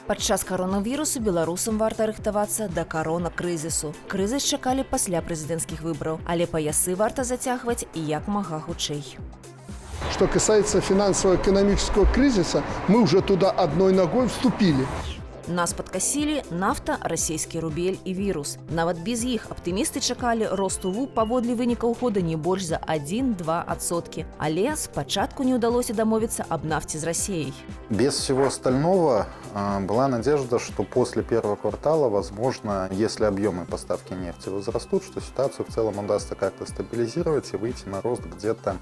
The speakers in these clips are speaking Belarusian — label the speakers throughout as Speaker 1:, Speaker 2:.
Speaker 1: Падчас каронавірусу беларусам варта рыхтавацца да карона-крызісу. Крызіс чакалі пасля прэзідэнцкіх выбараў, але паясы варта зацягваць і як мага хутчэй.
Speaker 2: Что касается финансово-экономического кризиса, мы уже туда одной ногой вступили.
Speaker 1: Нас падкасілі нафта, расійскі рубель і вірус. Нават без іх аптымісты чакалі росту ВУ паводле вынікаў года не больш за 1-2%. Але спачатку не ўдалося дамовіцца аб нафце з Расіяй.
Speaker 3: Без всего остального была надежда, что после первого квартала, возможно, если объемы поставки нефти возрастут, что ситуацию в целом удастся как-то стабилизировать и выйти на рост где-то,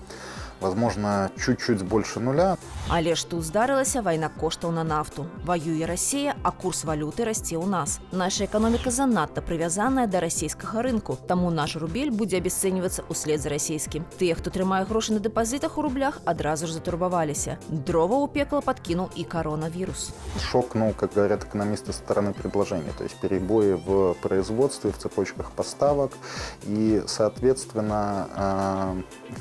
Speaker 3: возможно, чуть-чуть больше нуля.
Speaker 1: Але ж тут здарылася вайна коштаў на нафту. Ваюе Расія, а курс валюты расце ў нас. Наша эканоміка занадта прывязаная да расійскага рынку, таму наш рубель будзе абясцэньвацца ўслед за расійскім. Тыя, хто трымае грошы на дэпазітах у рублях, адразу ж затурбаваліся. Дрова ў пекла падкінуў і коронавірус.
Speaker 3: Шок, как говорят экономисты, со стороны предложения, то есть перебои в производстве, в цепочках поставок, и, соответственно,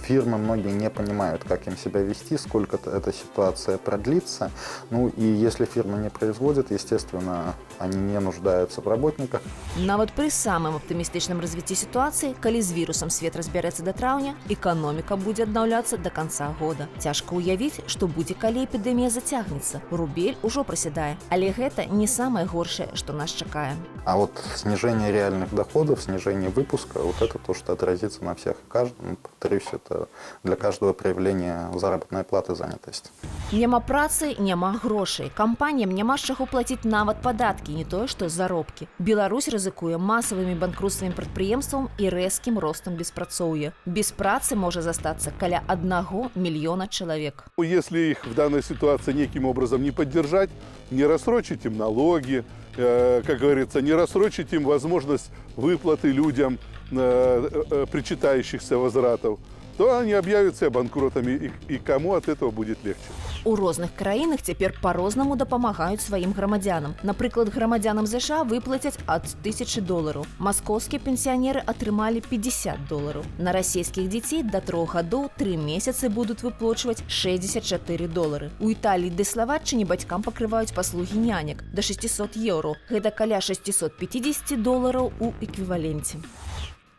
Speaker 3: фирмы многие не понимают, как им себя вести, сколько эта ситуация продлится. Ну и если фирмы не производят, естественно, они не нуждаются в работниках.
Speaker 1: Нават пры самым аптымістычным развіцці сітуацыі, калі з вірусам свет разбярэцца да траўня, эканоміка будзе аднаўляцца да канца года. Цяжка ўявіць, што будзе, калі эпідэмія зацягнецца. Рубель ужо прасядае, але гэта не самае горшае, што нас чакае.
Speaker 3: А вот снижение реальных доходов, снижение выпуска, вот это то, что отразится на всех и каждом. Повторюсь, это для каждого проявления заработной платы занятости.
Speaker 1: Няма працы, няма грошай. Кампаніям няма з чаго плаціць нават падаткі, не тое, што заробкі. Беларусь рызыкуе масавымі банкрутствамі прадпрыемстваў і рэзкім ростам беспрацоўя. Без працы можа застацца каля 1 мільёна чалавек.
Speaker 4: Если их в данной ситуации неким образом не поддержать, не рассрочить им налоги, как говорится, не рассрочить им возможность выплаты людям причитающихся возвратов, то они объявятся банкротами, и кому от этого будет легче.
Speaker 1: У розных краінах цяпер па-рознаму дапамагаюць сваім грамадзянам. Напрыклад, грамадзянам ЗША выплацяць ад $1000. Маскоўскія пенсіянеры атрымалі $50. На расійскіх дзяцей да 3 гадоў 3 месяцы будуць выплачваць $64. У Італіі ды Славаччыне бацькам пакрываюць паслугі нянек да €600. Гэта каля $650 у эквіваленце.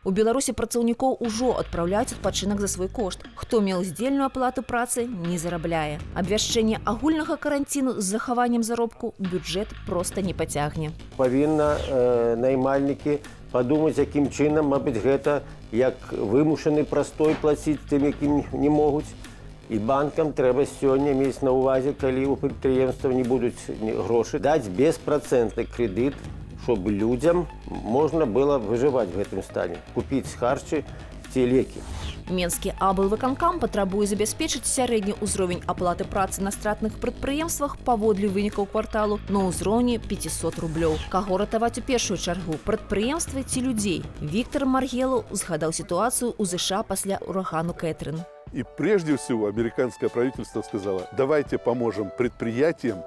Speaker 1: У Беларусі працаўнікоў ужо адпраўляюць адпачынак за свой кошт. Хто меў здзельную аплату працы, не зарабляе. Абвяшчэнне агульнага каранціну з захаваннем заробку бюджэт проста не пацягне.
Speaker 5: Павінна наймальнікі падумаць, якім чынам, мабыць, гэта як вымушаны прастой плаціць тым, якім не могуць. І банкам трэба сёння мець на ўвазе, калі ў прадпрыемстваў не будуць грошы, даць беспрацэнтны крэдыт, чтобы людям можно было выживать в этом стане, купить харчи, те леки.
Speaker 1: Менскі аблвыканкам патрабуе забяспечыць сярэдні ўзровень аплаты працы на стратных прадпрыемствах паводле вынікаў кварталу на ўзроўні $500. Каго ратаваць у першую чаргу, прадпрыемствы ці людзей? Віктор Маргелаў згадаў сітуацыю ў ЗША пасля урагану Кэтрин.
Speaker 4: И прежде всего американское правительство сказало: давайте поможем предприятиям,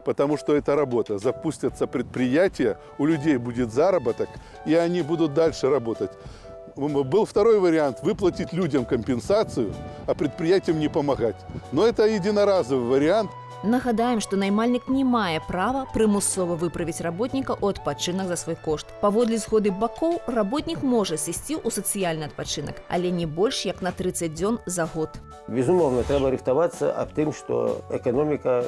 Speaker 4: потому что это работа. Запустятся предприятия, у людей будет заработок, и они будут дальше работать. Был второй вариант – выплатить людям компенсацию, а предприятиям не помогать. Но это единоразовый вариант.
Speaker 1: Нагадаем, што наймальнік не мае права прымусова выправіць работніка ў адпачынак за свой кошт. Паводле згоды бакоў, работнік можа сысці ў сацыяльны адпачынак, але не больш як на 30 дзён за год.
Speaker 5: Безумоўна, трэба рыхтавацца аб тым, што эканоміка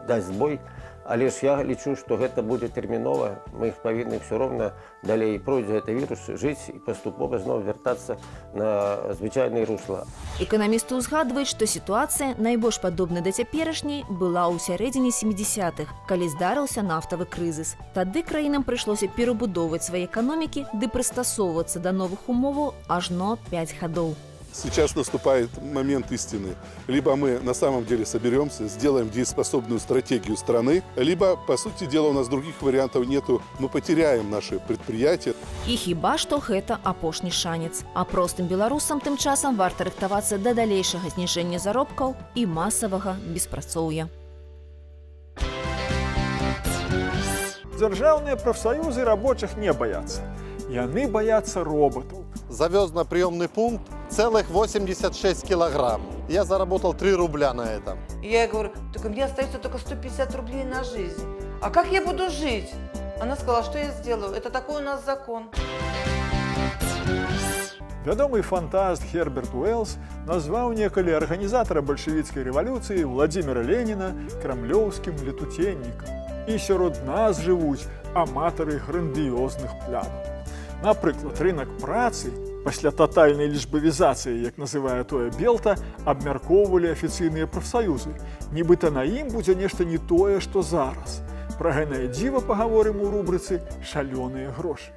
Speaker 5: дасць збой, але ж я лічу, што гэта будзе тэрмінова. Мы павінны ўсё роўна далей пройдзе гэты вірус, жыць і паступова зноў вяртацца на звычайнае русла.
Speaker 1: Эканамісты ўзгадваюць, што сітуацыя, найбольш падобная да цяперашняй, была ў сярэдзіне 70-х, калі здарыўся нафтавы крызіс. Тады краінам прыйшлося перабудоўваць свае эканомікі ды прыстасоўвацца да новых умоваў ажно 5 гадоў.
Speaker 4: Сейчас наступает момент истины. Либо мы на самом деле соберемся, сделаем дееспособную стратегию страны, либо, по сути дела, у нас других вариантов нету, мы потеряем наши предприятия.
Speaker 1: І хіба што гэта апошні шанец. А простым беларусам тым часам варта рыхтавацца да далейшага зніжэння заробкаў і масавага беспрацоўя.
Speaker 6: Дзяржаўныя прафсаюзы рабочых не баяцца. Яны баяцца роботаў.
Speaker 7: Завез на приемный пункт целых 86 килограмм. Я заработал 3 рубля на этом.
Speaker 8: Я говорю, так у меня остается только 150 рублей на жизнь. а как я буду жить? Она сказала, что я сделаю, это такой у нас закон.
Speaker 6: Вядомы фантаст Герберт Уэллс назваў некалі арганізатара бальшавіцкай рэвалюцыі Владзіміра Леніна крамлёўскім летуценнікам. І сярод нас жывуць аматары грандыёзных планаў. Напрыклад, рынак працы пасля татальнай лічбавізацыі, як называе тое Белта, абмяркоўвалі афіцыйныя прафсаюзы. Нібыта на ім будзе нешта не тое, што зараз. Пра гэнае дзіва пагаворым у рубрыцы «Шалёныя грошы».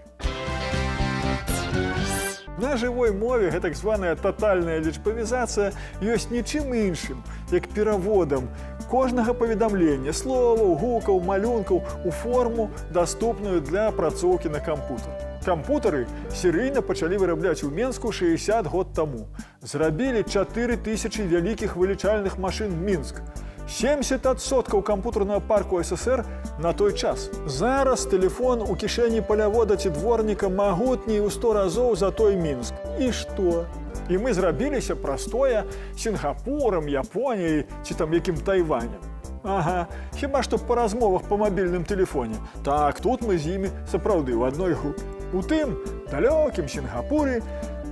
Speaker 6: На жывой мове гэтак званая татальная лічбавізацыя ёсць нічым іншым, як пераводам кожнага паведамлення, словаў, гукаў, малюнкаў у форму, даступную для апрацоўкі на кампутар. Кампутары серыйна пачалі вырабляць у Менску 60 год таму. Зрабілі 4000 вялікіх вылічальных машын Мінск. 70% кампутарнага парку СССР на той час. Зараз тэлефон у кішэні палявода ці дворніка магутней у 100 разоў за той Мінск. І што? І мы зрабіліся прастое Сінгапурам, Японіяй ці там якім Тайванем. Ага, хіба што па размовах па мабільным тэлефоне. Так, тут мы з імі сапраўды ў адной групе. У тым далёкім Сінгапуры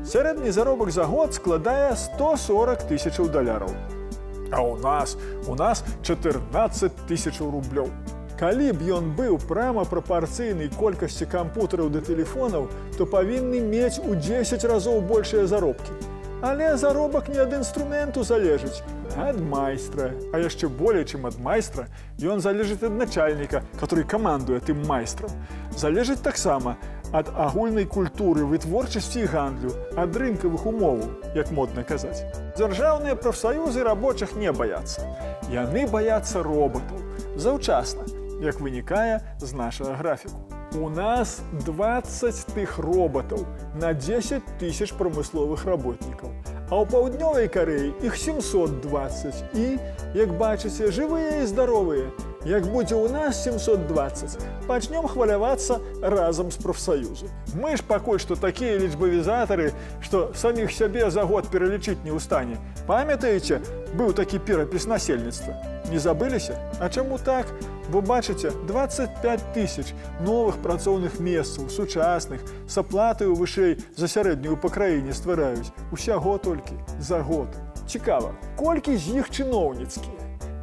Speaker 6: сярэдні заробак за год складае 140 000 доляраў. А у нас 14 000 рублёў. Калі б ён быў прама прапарцыйнай колькасці кампутараў да тэлефонаў, то павінны мець у 10 разоў большыя заробкі. Але заробак не ад інструменту залежыць, а ад майстра. А яшчэ болей, чым ад майстра, ён залежыць ад начальніка, который камандуе тым майстрам. Залежыць таксама ад агульнай культуры, вытворчасці і гандлю, ад рынкавых умоваў, як модна казаць. Дзяржаўныя прафсаюзы рабочых не баяцца. Яны баяцца робатаў. Заўчасна, як вынікае з нашага графіку. У нас 20 тых робатаў на 10 000 прамысловых работнікаў. А ў Паўднёвай Карэі іх 720. І, як бачыце, жывыя і здаровыя. Як будзе ў нас 720, пачнём хвалявацца разам з прафсаюзам. Мы ж пакуль што такія лічбавізатары, што саміх сябе за год пералічыць не ў стане. Памятаеце, быў такі перапіс насельніцтва? Не забыліся? А чаму так? Бо бачыце, 25 000 новых працоўных месцаў, сучасных, з аплатаю вышэй за сярэднюю па краіне ствараюць. Усяго толькі за год. Цікава, колькі з іх чыноўніцкія?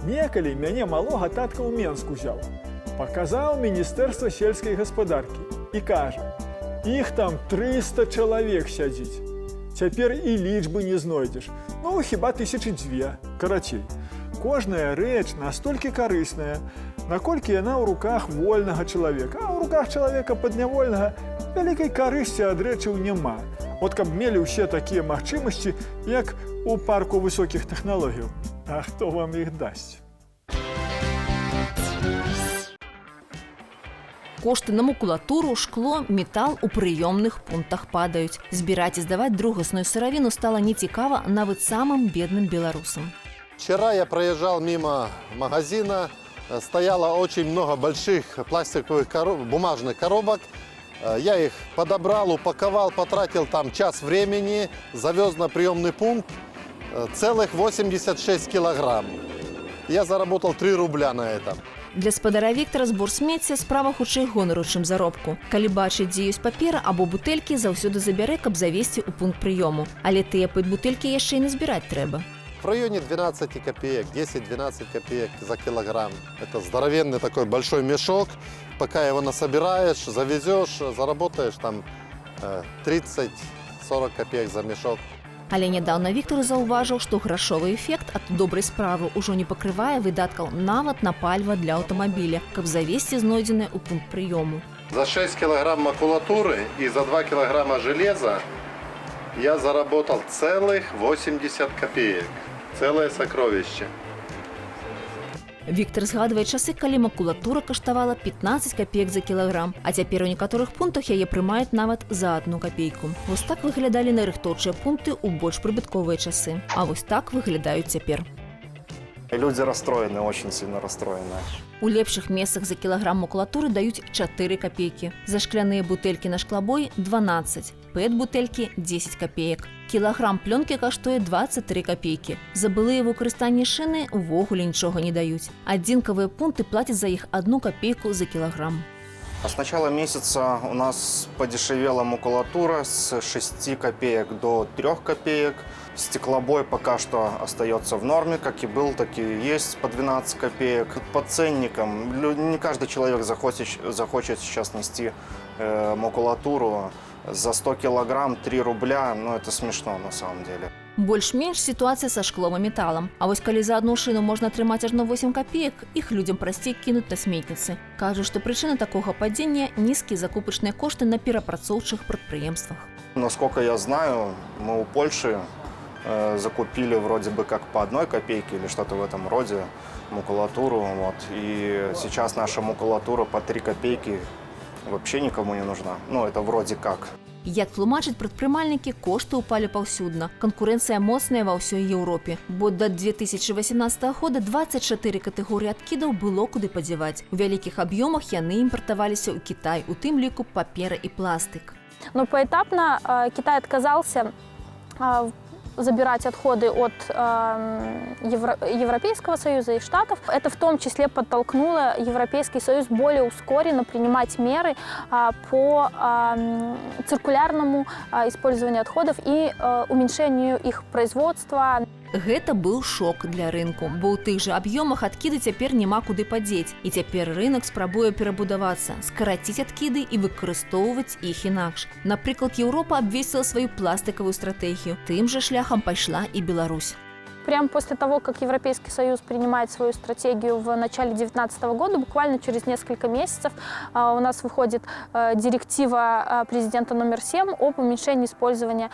Speaker 6: Некалі мяне малога татка ў Менск узяў. Паказаў Міністэрства сельскай гаспадаркі і кажа, іх там 300 чалавек сядзіць. Цяпер і лічбы не знойдзеш. Ну, хіба 1002, карацей. Кожная рэч настолькі карысная, наколькі яна ў руках вольнага чалавека. А ў руках чалавека паднявольнага вялікай карысці ад рэчаў няма. От каб мелі ўсе такія магчымасці, як у парку высокіх тэхналогіяў. А хто вам іх дасць?
Speaker 1: Кошты на макулатуру, шкло, метал у прыёмных пунктах падаюць. Збіраць і здаваць другасную сыравіну стала нецікава нават самым бедным беларусам.
Speaker 7: Вчера я проезжал мимо магазина, стояло очень много больших пластиковых бумажных коробок. Я их подобрал, упаковал, потратил там час времени, завез на приемный пункт целых 86 килограмм. Я заработал 3 рубля на этом.
Speaker 1: Для спадара Віктара збор смецця справа хутчэй гонару, чым заробку. Калі бачыць, дзе ёсць папера або бутэлькі, заўсёды забярэ, каб завесці ў пункт прыёму. Але тыя бутэлькі яшчэ і назбіраць трэба.
Speaker 7: В районе 12 копеек, 10-12 копеек за килограмм. Это здоровенный такой большой мешок. Пока его насобираешь, завезешь, заработаешь там 30-40 копеек за мешок.
Speaker 1: Але нядаўна Віктор заўважыў, што грашовы эфект ад добрай справы ўжо не пакрывае выдаткаў нават на паліва для аўтамабіля, каб завесці знойдзенае ў пункт прыёму.
Speaker 7: За 6 килограмм макулатуры и за 2 килограмма железа я заработал целых 80 копеек. Целое сокровище.
Speaker 1: Віктор згадвае часы, калі макулатура каштавала 15 копеек за кілаграм, а цяпер у некаторых пунктах яе прымаюць нават за 1 копейку. Вось так выглядалі нарыхтоўчыя пункты ў больш прыбытковыя часы. А вось так выглядаюць цяпер.
Speaker 9: Люди расстроены, очень сильно расстроены.
Speaker 1: У лепшых месцах за кілаграм макулатуры даюць 4 копейкі. За шкляныя бутэлькі на шклабой – 12. Пэт-бутэлькі – 10 копеек. Кілаграм плёнкі каштуе 23 копейкі. За былыя выкарыстанні шыны увогуле нічога не даюць. Адзінкавыя пункты плацяць за іх 1 копейку за кілаграм.
Speaker 9: А с начала месяца у нас подешевела макулатура с 6 копеек до 3 копеек. Стеклобой пока что остается в норме, как и был, так и есть по 12 копеек. По ценникам не каждый человек захочет сейчас нести макулатуру. За 100 килограмм 3 рубля, ну это смешно на самом деле.
Speaker 1: Больш-менш сітуацыя са шклом і металам. А вось калі за одну шыну можна атрымаць ажно 8 копеек, іх людзям прасцей кінуць на сметніцы. Кажуць, што прычына такога падзення – нізкія закупачныя кошты на перапрацоўчых прадпрыемствах.
Speaker 9: Насколько я знаю, мы у Польши закупили вроде бы как по 1 копейке или что-то в этом роде макулатуру. Вот. И сейчас наша макулатура по 3 копейки вообще никому не нужна. Ну, это вроде как.
Speaker 1: Як тлумачаць прадпрымальнікі, кошты ўпалі паўсюдна. Канкурэнцыя моцная ва ўсёй Еўропе. Бо да 2018 года 24 катэгорыі адкідаў было куды падзяваць. У вялікіх аб'ёмах яны імпартаваліся ў Кітай, у тым ліку папера і пластык.
Speaker 10: Но поэтапно Китай отказался забирать отходы от Европейского Союза и Штатов. Это в том числе подтолкнуло Европейский Союз более ускоренно принимать меры по циркулярному использованию отходов и уменьшению их производства.
Speaker 1: Гэта быў шок для рынку, бо ў тых жа аб'ёмах адкіды цяпер няма куды падзець. І цяпер рынак спрабуе перабудавацца, скараціць адкіды і выкарыстоўваць іх інакш. Напрыклад, Еўропа абвесціла сваю пластыкавую стратэгію. Тым жа шляхам пайшла і Беларусь.
Speaker 10: Прямо после того, как Европейский Союз принимает свою стратегию в начале 2019 года, буквально через несколько месяцев у нас выходит директива президента номер 7 об уменьшении использования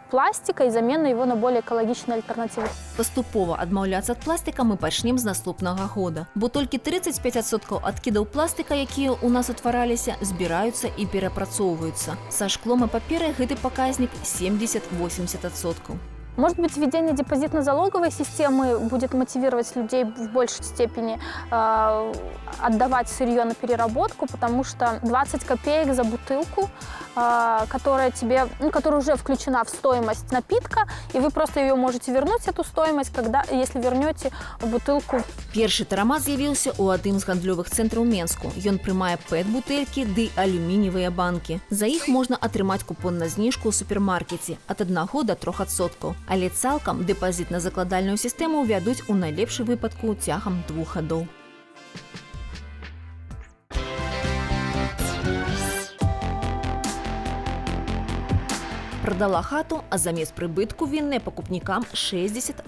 Speaker 10: пластика и замены его на более экологичные альтернативы.
Speaker 1: Паступова адмаўляцца ад пластика мы пачнем з наступнага года, бо толькі 35% адкідаў пластика, якія ў нас утвараліся, збіраюцца і перапрацоўваюцца. Са шклом і паперай гэты паказнік 70-80%.
Speaker 10: Может быть, введение депозитно-залоговой системы будет мотивировать людей в большей степени отдавать сырье на переработку, потому что 20 копеек за бутылку, которая уже включена в стоимость напитка, и вы просто ее можете вернуть, эту стоимость, если вернете бутылку.
Speaker 1: Першы тарамат з'явіўся ў адным з гандлёвых цэнтраў Менску. Ён прымае пэт-бутэлькі ды алюмініевыя банкі. За іх можна атрымаць купон на зніжку ў супермаркеце ад 1 до 3%. Але цалкам дэпазітна-закладальную сістэму ўвядуць у найлепшым выпадку цягам 2 гадоў. Продала хату, а замест прыбытку вінная пакупнікам 60%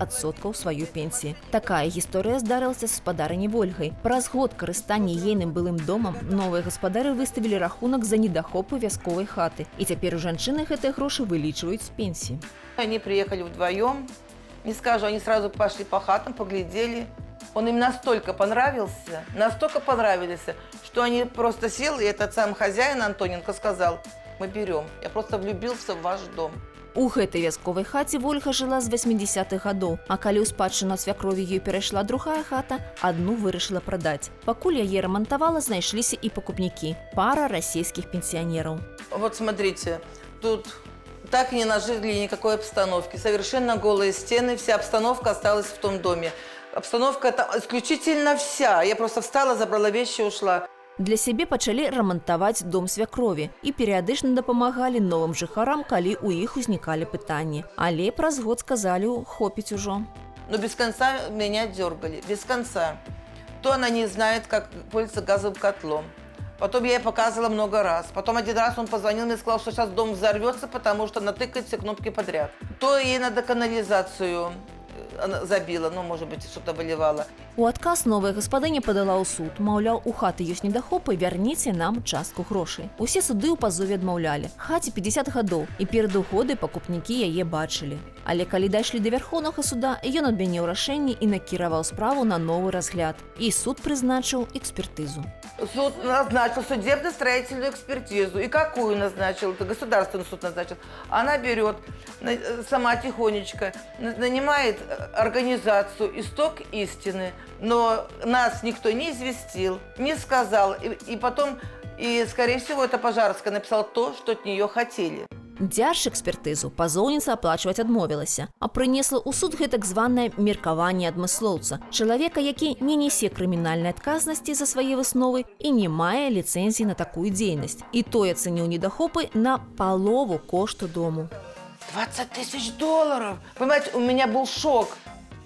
Speaker 1: сваёй пенсіі. Такая гісторыя здарылася з гаспадарыняй Вольгай. Праз год карыстання ейным былым домам новыя гаспадары выставілі рахунак за недахопу вясковай хаты. І цяпер у жанчыны гэтыя грошы вылічваюць з пенсіі.
Speaker 8: Они приехали вдвоем. Не скажу, они сразу пошли по хатам, поглядели. Он им настолько понравился, что они просто сел, и этот сам хозяин Антоненко сказал: мы берем. Я просто влюбился в ваш дом.
Speaker 1: У гэтай вясковай хаце Вольга жыла з 80-х гадоў, а калі ў спадчыну ад свякрові ёй перайшла другая хата, адну вырашыла прадаць. Пакуль яе рамантавала, знайшліся і пакупнікі – пара расійскіх пенсіянераў.
Speaker 8: Вот смотрите, тут так и не нажили никакой обстановки. Совершенно голые стены, вся обстановка осталась в том доме. Обстановка там исключительно вся. Я просто встала, забрала вещи, ушла.
Speaker 1: Для сябе пачалі рамантаваць дом свякрові і перыядычна дапамагалі новым жыхарам, калі ў іх узнікалі пытанні. Але праз год сказалі, хопіць ужо.
Speaker 8: Но без конца меня дергали, без конца. То она не знает, как пользоваться газовым котлом. Потом я ей показывала много раз. Потом один раз он позвонил мне и сказал, что сейчас дом взорвется, потому что натыкает все кнопки подряд. То ей надо канализацию забила, может быть, что-то выливала.
Speaker 1: У адказ новая гаспадыня падала ў суд. Маўляў, у хаты ёсць недахопы, вярніце нам частку грошай. Усе суды ў пазове адмаўлялі. Хаце 50 гадоў, і перад уходай пакупнікі яе бачылі. Але калі дайшлі да Вярхоўнага суда, ён адмяніў рашэнне і накіраваў справу на новы разгляд. І суд прызначыў экспертызу.
Speaker 8: Суд назначил судебно-строительную экспертизу. И какую назначил? Это государственный суд назначил. Она берет, сама тихонечко, нанимает организацию «Исток истины», но нас никто не известил, не сказал. И потом, скорее всего, эта Пожарская написала то, что от нее хотели.
Speaker 1: Дзяржэкспертызу пазоўніца аплачваць адмовілася, а прынесла ў суд гэтак званае меркаванне адмыслоўца, чалавека, які не нясе крымінальнай адказнасці за свае высновы і не мае ліцэнзіі на такую дзейнасць. І той ацэніў недахопы на палову кошту дому.
Speaker 8: 20 тысяч долларов! Понимаете, у меня был шок.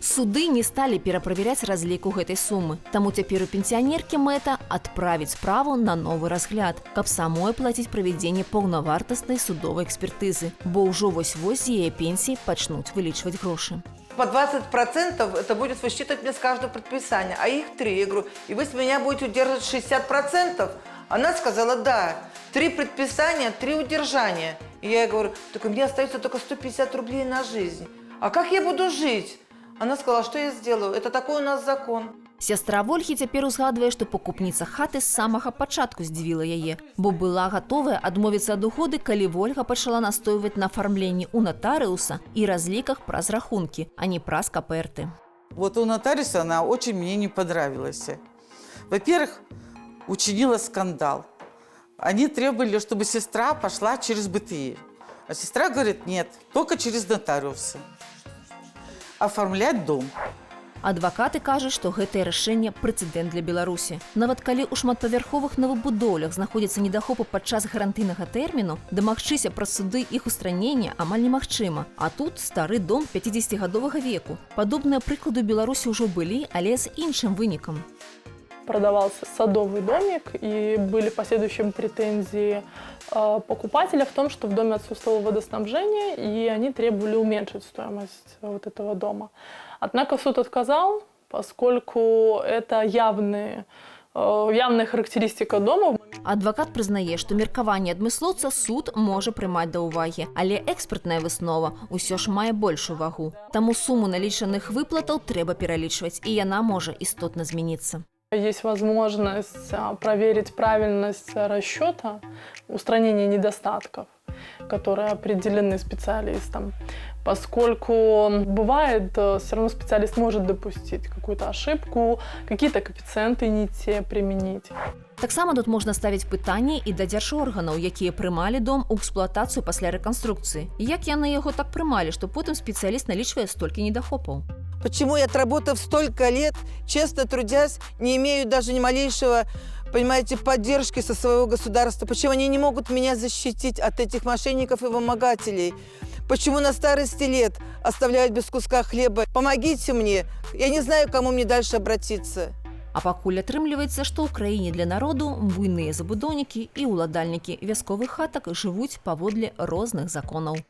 Speaker 1: Суды не сталі пераправяраць разліку гэтай сумы, таму цяпер у пенсіянеркі мэта адправіць справу на новы разгляд, каб самой плаціць правядзенне паўнавартаснай судовай экспертызы, бо ўжо вось-вось з яе пенсіі пачнуць вылічваць грошы.
Speaker 8: По 20% это будет высчитывать мне с каждого предписания, а их 3. Я говорю, и вы с меня будете удерживать 60%? Она сказала, да, 3 предписания, 3 удержания. И я ей говорю, так у меня остается только 150 рублей на жизнь. А как я буду жить? Она сказала, что я сделаю, это такой у нас закон.
Speaker 1: Сястра Вольхі цяпер узгадвае, што пакупніца хаты з самага пачатку здзівіла яе, бо была гатовая адмовіцца ад угоды, калі Вольга пачала настойваць на афармленні ў натарыуса і разліках праз рахункі, а не праз каперты.
Speaker 11: Вот у нотариуса она очень мне не понравилась. Во-первых, учинила скандал. Они требовали, чтобы сестра пошла через БТИ. А сестра говорит, нет, только через нотариуса. Оформлять дом.
Speaker 1: Адвакаты кажуць, што гэтае рашэнне прэцэдэнт для Беларусі. Нават калі ў шматпавярховых новабудоўлях знаходзяцца недахопы падчас гарантыйнага тэрміну, дамагчыся праз суды іх устранення амаль немагчыма. А тут стары дом 50-гадовага веку. Падобныя прыклады ў Беларусі ўжо былі, але з іншым вынікам.
Speaker 12: Продавался садовый домик, и были последующие претензии покупателя в том, что в доме отсутствовало водоснабжение, и они требовали уменьшить стоимость вот этого дома. Однако суд отказал, поскольку это явная характеристика дома.
Speaker 1: Адвакат прызнае, што меркаванне адмыслоўца суд можа прымаць да ўвагі, але экспертная выснова ўсё ж мае большую вагу. Таму суму налічаных выплатаў трэба пералічваць, і яна можа істотна змяніцца.
Speaker 12: Есть возможность проверить правильность расчета, устранение недостатков, которые определены специалистом. Поскольку бывает, все равно специалист может допустить какую-то ошибку, какие-то коэффициенты не те применить.
Speaker 1: Таксама тут можна ставіць пытанні і да дзяржорганаў, якія прымалі дом у эксплуатацыю пасля рэканструкцыі. Як яны яго так прымалі, што потым спецыяліст налічвае столькі недахопаў?
Speaker 8: Почему я, отработав столько лет, честно трудясь, не имею даже ни малейшего, понимаете, поддержки со своего государства? Почему они не могут меня защитить от этих мошенников и вымогателей? Почему на старости лет оставляют без куска хлеба? Помогите мне, я не знаю, к кому мне дальше обратиться.
Speaker 1: А пакуль атрымліваецца, што ў краіне для народу буйныя забудоўнікі і ўладальнікі вясковых хатак жывуць паводле розных законаў.